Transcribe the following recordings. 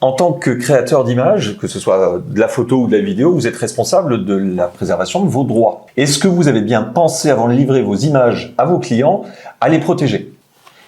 En tant que créateur d'images, que ce soit de la photo ou de la vidéo, vous êtes responsable de la préservation de vos droits. Est-ce que vous avez bien pensé, avant de livrer vos images à vos clients, à les protéger ?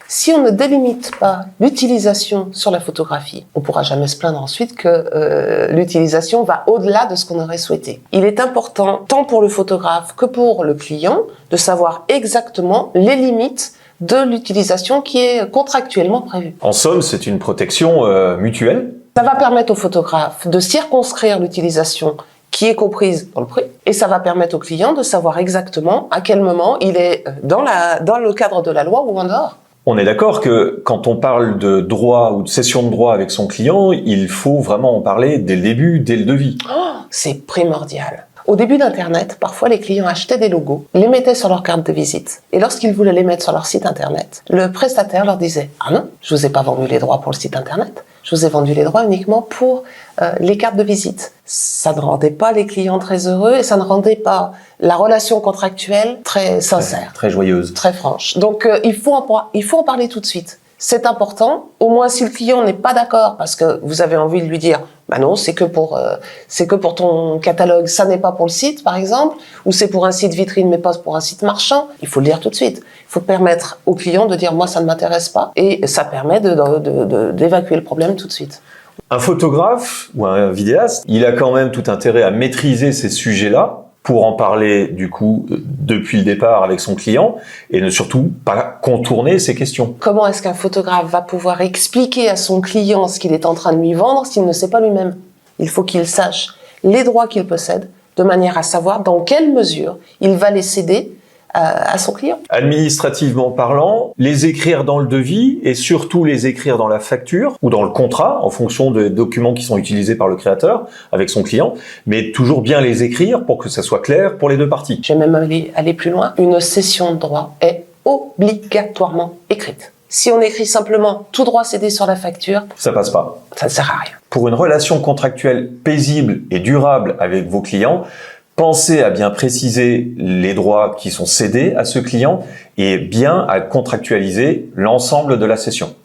Si on ne délimite pas l'utilisation sur la photographie, on ne pourra jamais se plaindre ensuite que l'utilisation va au-delà de ce qu'on aurait souhaité. Il est important, tant pour le photographe que pour le client, de savoir exactement les limites de l'utilisation qui est contractuellement prévue. En somme, c'est une protection mutuelle. Ça va permettre au photographe de circonscrire l'utilisation qui est comprise dans le prix, et ça va permettre au client de savoir exactement à quel moment il est dans le cadre de la loi ou en dehors. On est d'accord que quand on parle de droit ou de cession de droit avec son client, il faut vraiment en parler dès le début, dès le devis. Oh, c'est primordial. Au début d'Internet, parfois les clients achetaient des logos, les mettaient sur leur carte de visite. Et lorsqu'ils voulaient les mettre sur leur site Internet, le prestataire leur disait « Ah non, je vous ai pas vendu les droits pour le site Internet, je vous ai vendu les droits uniquement pour les cartes de visite. » Ça ne rendait pas les clients très heureux et ça ne rendait pas la relation contractuelle très sincère. Très joyeuse. Très franche. Donc il faut en parler tout de suite. C'est important, au moins si le client n'est pas d'accord parce que vous avez envie de lui dire bah non, c'est que pour ton catalogue, ça n'est pas pour le site par exemple, ou c'est pour un site vitrine mais pas pour un site marchand, il faut le dire tout de suite. Il faut permettre au client de dire moi ça ne m'intéresse pas et ça permet d'évacuer le problème tout de suite. Un photographe ou un vidéaste, il a quand même tout intérêt à maîtriser ces sujets-là pour en parler du coup depuis le départ avec son client et ne surtout pas contourner ces questions. Comment est-ce qu'un photographe va pouvoir expliquer à son client ce qu'il est en train de lui vendre s'il ne sait pas lui-même? Il faut qu'il sache les droits qu'il possède de manière à savoir dans quelle mesure il va les céder à son client. Administrativement parlant, les écrire dans le devis et surtout les écrire dans la facture ou dans le contrat en fonction des documents qui sont utilisés par le créateur avec son client, mais toujours bien les écrire pour que ça soit clair pour les deux parties. Je vais même aller plus loin. Une cession de droit est obligatoirement écrite. Si on écrit simplement tout droit cédé sur la facture, ça passe pas. Ça ne sert à rien. Pour une relation contractuelle paisible et durable avec vos clients, pensez à bien préciser les droits qui sont cédés à ce client et bien à contractualiser l'ensemble de la cession.